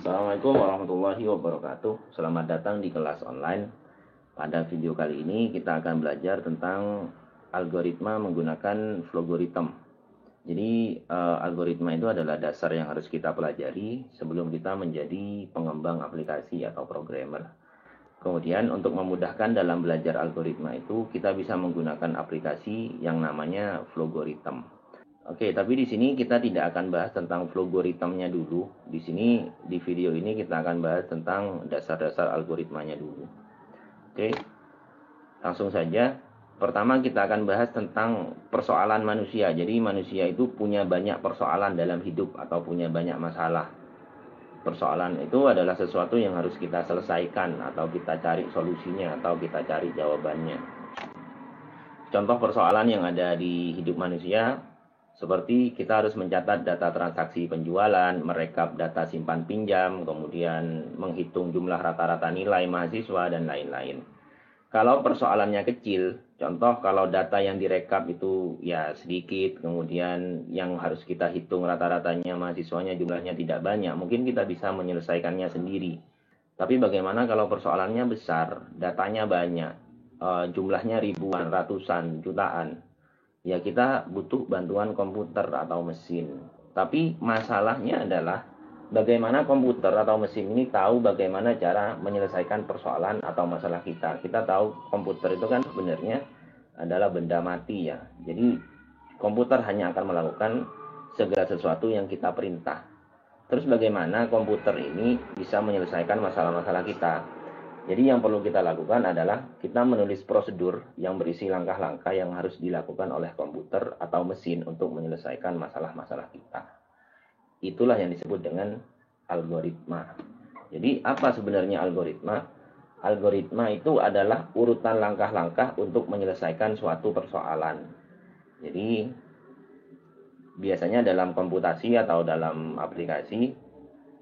Assalamualaikum warahmatullahi wabarakatuh. Selamat datang di kelas online. Pada video kali ini kita akan belajar tentang algoritma menggunakan Flowgorithm. Jadi algoritma itu adalah dasar yang harus kita pelajari sebelum kita menjadi pengembang aplikasi atau programmer. Kemudian untuk memudahkan dalam belajar algoritma itu kita bisa menggunakan aplikasi yang namanya Flowgorithm. Oke, tapi di sini kita tidak akan bahas tentang Flowgorithm-nya dulu. Di sini di video ini kita akan bahas tentang dasar-dasar algoritmanya dulu. Oke. Langsung saja. Pertama kita akan bahas tentang persoalan manusia. Jadi manusia itu punya banyak persoalan dalam hidup atau punya banyak masalah. Persoalan itu adalah sesuatu yang harus kita selesaikan atau kita cari solusinya atau kita cari jawabannya. Contoh persoalan yang ada di hidup manusia seperti kita harus mencatat data transaksi penjualan, merekap data simpan pinjam, kemudian menghitung jumlah rata-rata nilai mahasiswa, dan lain-lain. Kalau persoalannya kecil, contoh kalau data yang direkap itu ya sedikit, kemudian yang harus kita hitung rata-ratanya mahasiswanya jumlahnya tidak banyak, mungkin kita bisa menyelesaikannya sendiri. Tapi bagaimana kalau persoalannya besar, datanya banyak, jumlahnya ribuan, ratusan, jutaan? Ya kita butuh bantuan komputer atau mesin. Tapi masalahnya adalah bagaimana komputer atau mesin ini tahu bagaimana cara menyelesaikan persoalan atau masalah kita. Kita tahu komputer itu kan sebenarnya adalah benda mati ya. Jadi komputer hanya akan melakukan segala sesuatu yang kita perintah. Terus bagaimana komputer ini bisa menyelesaikan masalah-masalah kita? Jadi yang perlu kita lakukan adalah kita menulis prosedur yang berisi langkah-langkah yang harus dilakukan oleh komputer atau mesin untuk menyelesaikan masalah-masalah kita. Itulah yang disebut dengan algoritma. Jadi apa sebenarnya algoritma? Algoritma itu adalah urutan langkah-langkah untuk menyelesaikan suatu persoalan. Jadi biasanya dalam komputasi atau dalam aplikasi,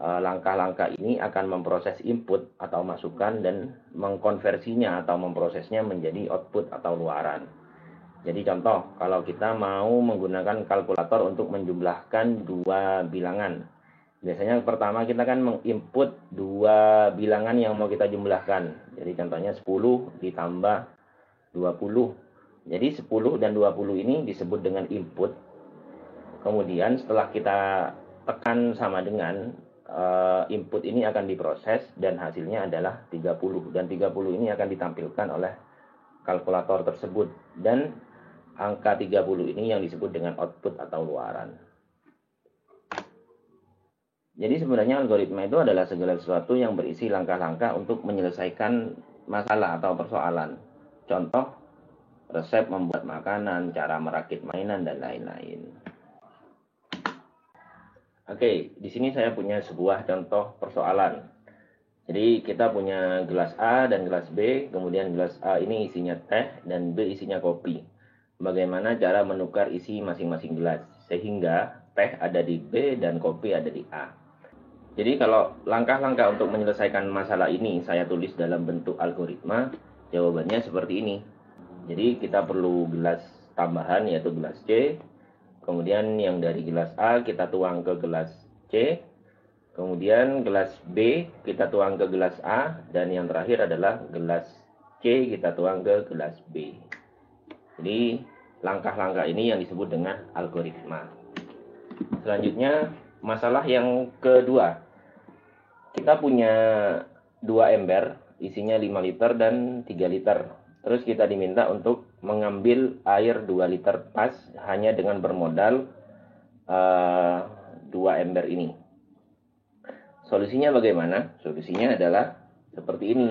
langkah-langkah ini akan memproses input atau masukan dan mengkonversinya atau memprosesnya menjadi output atau luaran. Jadi contoh, kalau kita mau menggunakan kalkulator untuk menjumlahkan dua bilangan. Biasanya pertama kita kan menginput dua bilangan yang mau kita jumlahkan. Jadi contohnya 10 ditambah 20. Jadi 10 dan 20 ini disebut dengan input. Kemudian setelah kita tekan sama dengan input ini akan diproses dan hasilnya adalah 30, dan 30 ini akan ditampilkan oleh kalkulator tersebut, dan angka 30 ini yang disebut dengan output atau luaran. Jadi sebenarnya algoritma itu adalah segala sesuatu yang berisi langkah-langkah untuk menyelesaikan masalah atau persoalan. Contoh, resep membuat makanan, cara merakit mainan, dan lain-lain. Oke, di sini saya punya sebuah contoh persoalan. Jadi kita punya gelas A dan gelas B, kemudian gelas A ini isinya teh dan B isinya kopi. Bagaimana cara menukar isi masing-masing gelas sehingga teh ada di B dan kopi ada di A. Jadi kalau langkah-langkah untuk menyelesaikan masalah ini saya tulis dalam bentuk algoritma, jawabannya seperti ini. Jadi kita perlu gelas tambahan yaitu gelas C. Kemudian yang dari gelas A kita tuang ke gelas C. Kemudian gelas B kita tuang ke gelas A. Dan yang terakhir adalah gelas C kita tuang ke gelas B. Jadi langkah-langkah ini yang disebut dengan algoritma. Selanjutnya masalah yang kedua. Kita punya dua ember isinya 5 liter dan 3 liter. Terus kita diminta untuk mengambil air 2 liter pas hanya dengan bermodal 2 ember ini. Solusinya bagaimana? Solusinya adalah seperti ini.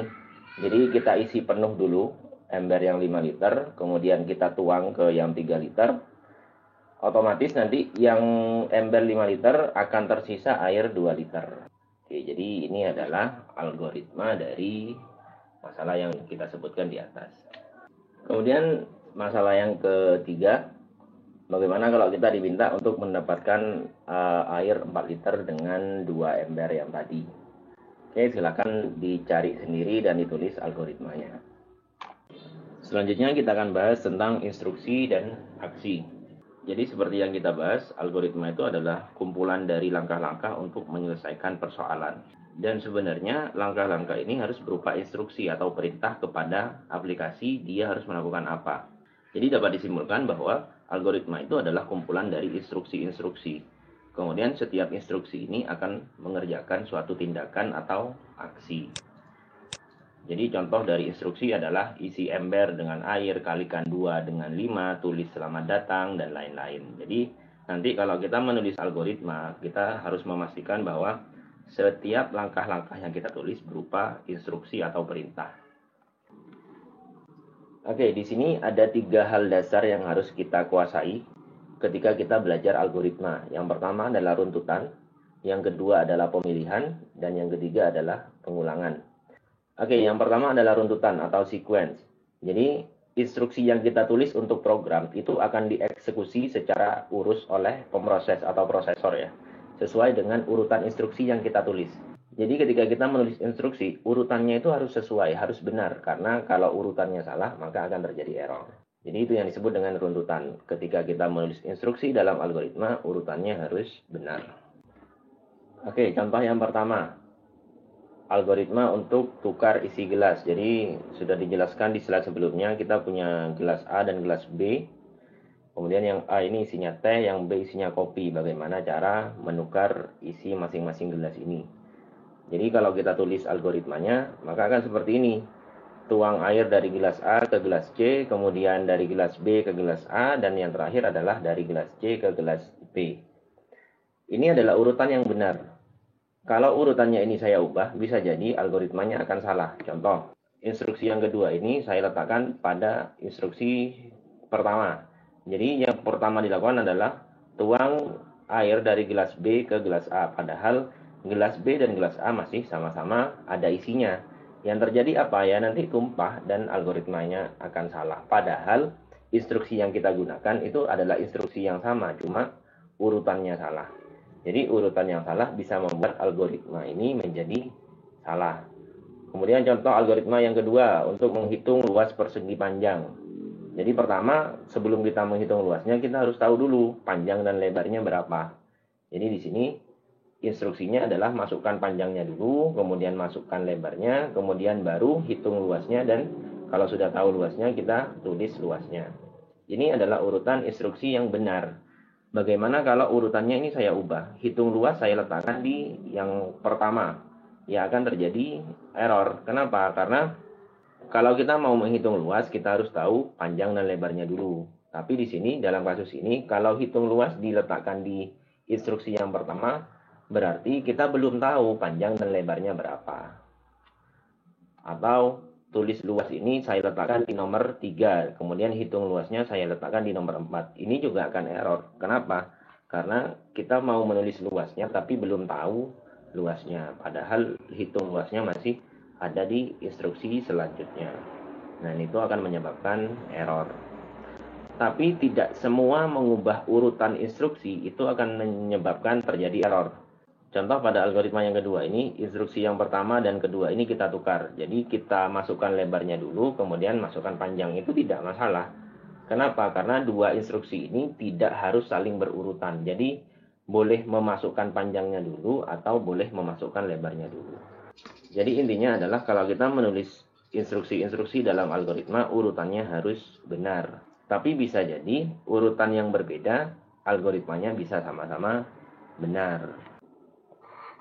Jadi kita isi penuh dulu ember yang 5 liter, kemudian kita tuang ke yang 3 liter. Otomatis nanti yang ember 5 liter akan tersisa air 2 liter. Oke, jadi ini adalah algoritma dari masalah yang kita sebutkan di atas. Kemudian masalah yang ketiga, bagaimana kalau kita diminta untuk mendapatkan air 4 liter dengan 2 ember yang tadi. Oke, silakan dicari sendiri dan ditulis algoritmanya. Selanjutnya kita akan bahas tentang instruksi dan aksi. Jadi seperti yang kita bahas, algoritma itu adalah kumpulan dari langkah-langkah untuk menyelesaikan persoalan. Dan sebenarnya langkah-langkah ini harus berupa instruksi atau perintah kepada aplikasi dia harus melakukan apa. Jadi dapat disimpulkan bahwa algoritma itu adalah kumpulan dari instruksi-instruksi. Kemudian setiap instruksi ini akan mengerjakan suatu tindakan atau aksi. Jadi contoh dari instruksi adalah isi ember dengan air, kalikan 2 dengan 5, tulis selamat datang, dan lain-lain. Jadi nanti kalau kita menulis algoritma, kita harus memastikan bahwa setiap langkah-langkah yang kita tulis berupa instruksi atau perintah. Oke, di sini ada 3 hal dasar yang harus kita kuasai ketika kita belajar algoritma. Yang pertama adalah runtutan, yang kedua adalah pemilihan, dan yang ketiga adalah pengulangan. Oke, yang pertama adalah runtutan atau sequence. Jadi, instruksi yang kita tulis untuk program itu akan dieksekusi secara urus oleh pemroses atau prosesor ya, sesuai dengan urutan instruksi yang kita tulis. Jadi, ketika kita menulis instruksi, urutannya itu harus sesuai, harus benar. Karena kalau urutannya salah, maka akan terjadi error. Jadi, itu yang disebut dengan runtutan. Ketika kita menulis instruksi dalam algoritma, urutannya harus benar. Oke, contoh yang pertama. Algoritma untuk tukar isi gelas. Jadi sudah dijelaskan di slide sebelumnya, kita punya gelas A dan gelas B. Kemudian yang A ini isinya teh, yang B isinya kopi. Bagaimana cara menukar isi masing-masing gelas ini. Jadi kalau kita tulis algoritmanya, maka akan seperti ini. Tuang air dari gelas A ke gelas C, kemudian dari gelas B ke gelas A, dan yang terakhir adalah dari gelas C ke gelas B. Ini adalah urutan yang benar. Kalau urutannya ini saya ubah, bisa jadi algoritmanya akan salah. Contoh, instruksi yang kedua ini saya letakkan pada instruksi pertama. Jadi yang pertama dilakukan adalah tuang air dari gelas B ke gelas A. Padahal gelas B dan gelas A masih sama-sama ada isinya. Yang terjadi apa ya? Nanti tumpah dan algoritmanya akan salah. Padahal instruksi yang kita gunakan itu adalah instruksi yang sama, cuma urutannya salah. Jadi urutan yang salah bisa membuat algoritma ini menjadi salah. Kemudian contoh algoritma yang kedua untuk menghitung luas persegi panjang. Jadi pertama, sebelum kita menghitung luasnya, kita harus tahu dulu panjang dan lebarnya berapa. Jadi di sini instruksinya adalah masukkan panjangnya dulu, kemudian masukkan lebarnya, kemudian baru hitung luasnya, dan kalau sudah tahu luasnya kita tulis luasnya. Ini adalah urutan instruksi yang benar. Bagaimana kalau urutannya ini saya ubah? Hitung luas saya letakkan di yang pertama. Ya akan terjadi error. Kenapa? Karena kalau kita mau menghitung luas, kita harus tahu panjang dan lebarnya dulu. Tapi di sini, dalam kasus ini, kalau hitung luas diletakkan di instruksi yang pertama, berarti kita belum tahu panjang dan lebarnya berapa. Atau tulis luas ini saya letakkan di nomor 3, kemudian hitung luasnya saya letakkan di nomor 4. Ini juga akan error. Kenapa? Karena kita mau menulis luasnya tapi belum tahu luasnya. Padahal hitung luasnya masih ada di instruksi selanjutnya. Nah, itu akan menyebabkan error. Tapi tidak semua mengubah urutan instruksi itu akan menyebabkan terjadi error. Contoh pada algoritma yang kedua ini, instruksi yang pertama dan kedua ini kita tukar. Jadi kita masukkan lebarnya dulu, kemudian masukkan panjang. Itu tidak masalah. Kenapa? Karena dua instruksi ini tidak harus saling berurutan. Jadi boleh memasukkan panjangnya dulu atau boleh memasukkan lebarnya dulu. Jadi intinya adalah kalau kita menulis instruksi-instruksi dalam algoritma, urutannya harus benar. Tapi bisa jadi urutan yang berbeda, algoritmanya bisa sama-sama benar.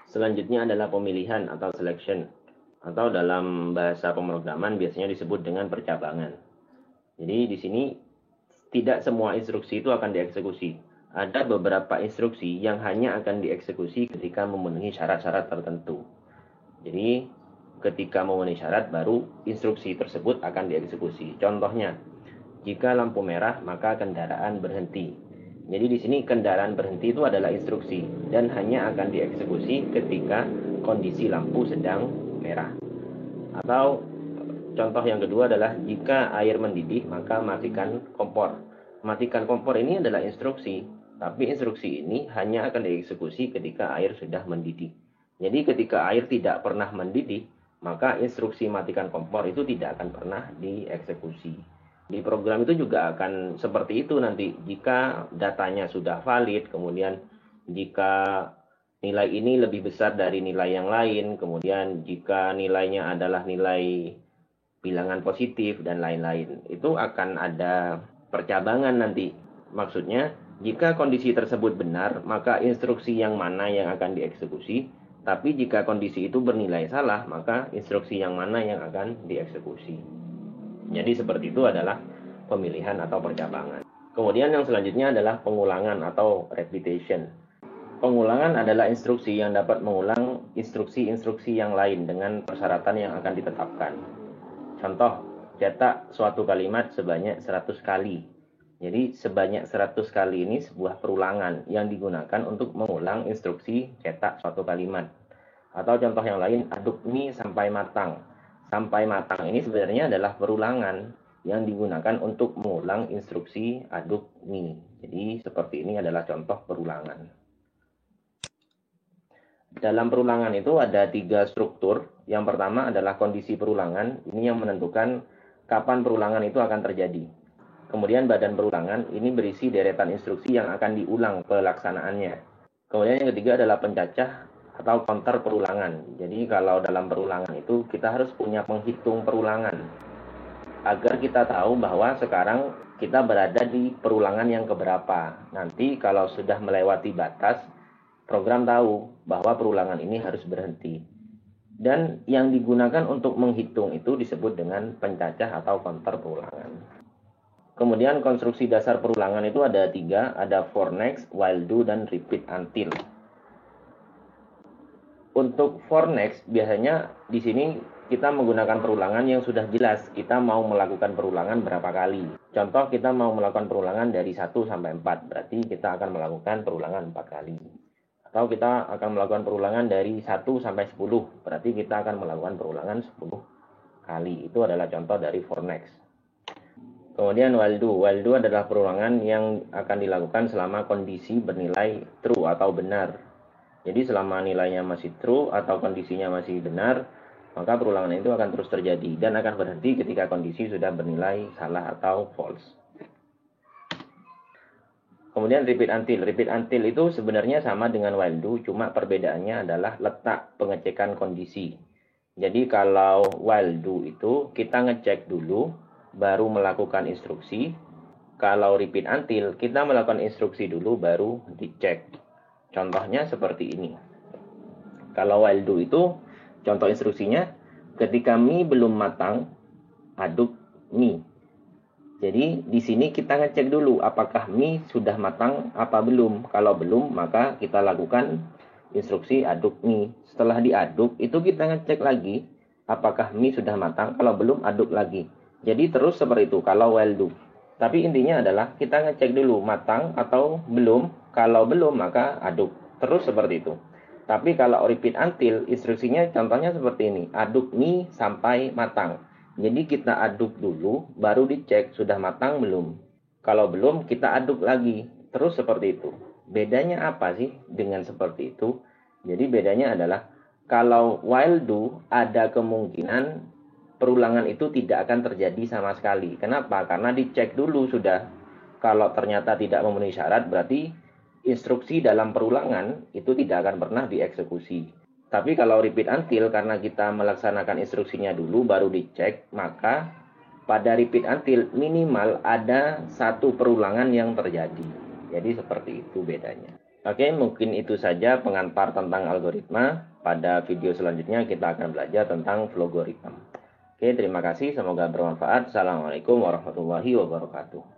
Selanjutnya adalah pemilihan atau selection, atau dalam bahasa pemrograman biasanya disebut dengan percabangan. Jadi di sini tidak semua instruksi itu akan dieksekusi. Ada beberapa instruksi yang hanya akan dieksekusi ketika memenuhi syarat-syarat tertentu. Jadi ketika memenuhi syarat baru instruksi tersebut akan dieksekusi. Contohnya, jika lampu merah maka kendaraan berhenti. Jadi di sini kendaraan berhenti itu adalah instruksi dan hanya akan dieksekusi ketika kondisi lampu sedang merah. Atau contoh yang kedua adalah jika air mendidih maka matikan kompor. Matikan kompor ini adalah instruksi, tapi instruksi ini hanya akan dieksekusi ketika air sudah mendidih. Jadi ketika air tidak pernah mendidih, maka instruksi matikan kompor itu tidak akan pernah dieksekusi. Di program itu juga akan seperti itu nanti. Jika datanya sudah valid, kemudian jika nilai ini lebih besar dari nilai yang lain, kemudian jika nilainya adalah nilai bilangan positif dan lain-lain, itu akan ada percabangan nanti. Maksudnya, jika kondisi tersebut benar, maka instruksi yang mana yang akan dieksekusi. Tapi jika kondisi itu bernilai salah, maka instruksi yang mana yang akan dieksekusi. Jadi seperti itu adalah pemilihan atau percabangan. Kemudian yang selanjutnya adalah pengulangan atau repetition. Pengulangan adalah instruksi yang dapat mengulang instruksi-instruksi yang lain dengan persyaratan yang akan ditetapkan. Contoh, cetak suatu kalimat sebanyak 100 kali. Jadi sebanyak 100 kali ini sebuah perulangan yang digunakan untuk mengulang instruksi cetak suatu kalimat. Atau contoh yang lain, aduk mie sampai matang. Sampai matang ini sebenarnya adalah perulangan yang digunakan untuk mengulang instruksi aduk mie. Jadi seperti ini adalah contoh perulangan. Dalam perulangan itu ada 3 struktur. Yang pertama adalah kondisi perulangan. Ini yang menentukan kapan perulangan itu akan terjadi. Kemudian badan perulangan ini berisi deretan instruksi yang akan diulang pelaksanaannya. Kemudian yang ketiga adalah pencacah atau counter perulangan. Jadi kalau dalam perulangan itu kita harus punya penghitung perulangan agar kita tahu bahwa sekarang kita berada di perulangan yang keberapa. Nanti kalau sudah melewati batas, program tahu bahwa perulangan ini harus berhenti. Dan yang digunakan untuk menghitung itu disebut dengan pencacah atau counter perulangan. Kemudian konstruksi dasar perulangan itu ada 3, ada for next, while do, dan repeat until. Untuk for next biasanya di sini kita menggunakan perulangan yang sudah jelas kita mau melakukan perulangan berapa kali. Contoh kita mau melakukan perulangan dari 1 sampai 4, berarti kita akan melakukan perulangan 4 kali. Atau kita akan melakukan perulangan dari 1 sampai 10, berarti kita akan melakukan perulangan 10 kali. Itu adalah contoh dari for next. Kemudian while do. While do adalah perulangan yang akan dilakukan selama kondisi bernilai true atau benar. Jadi selama nilainya masih true atau kondisinya masih benar, maka perulangan itu akan terus terjadi dan akan berhenti ketika kondisi sudah bernilai salah atau false. Kemudian repeat until. Repeat until itu sebenarnya sama dengan while do, cuma perbedaannya adalah letak pengecekan kondisi. Jadi kalau while do itu kita ngecek dulu, baru melakukan instruksi. Kalau repeat until, kita melakukan instruksi dulu, baru dicek. Contohnya seperti ini. Kalau while do itu, contoh instruksinya, ketika mie belum matang, aduk mie. Jadi di sini kita ngecek dulu apakah mie sudah matang apa belum. Kalau belum, maka kita lakukan instruksi aduk mie. Setelah diaduk, itu kita ngecek lagi apakah mie sudah matang. Kalau belum, aduk lagi. Jadi terus seperti itu kalau while do. Tapi intinya adalah kita ngecek dulu matang atau belum. Kalau belum, maka aduk. Terus seperti itu. Tapi kalau repeat until, instruksinya contohnya seperti ini. Aduk mie sampai matang. Jadi kita aduk dulu, baru dicek sudah matang belum. Kalau belum, kita aduk lagi. Terus seperti itu. Bedanya apa sih dengan seperti itu? Jadi bedanya adalah kalau while do ada kemungkinan perulangan itu tidak akan terjadi sama sekali. Kenapa? Karena dicek dulu sudah. Kalau ternyata tidak memenuhi syarat, berarti instruksi dalam perulangan itu tidak akan pernah dieksekusi. Tapi kalau repeat until, karena kita melaksanakan instruksinya dulu, baru dicek, maka pada repeat until minimal ada 1 perulangan yang terjadi. Jadi seperti itu bedanya. Oke, mungkin itu saja pengantar tentang algoritma. Pada video selanjutnya kita akan belajar tentang flogoritma. Oke, terima kasih. Semoga bermanfaat. Assalamualaikum warahmatullahi wabarakatuh.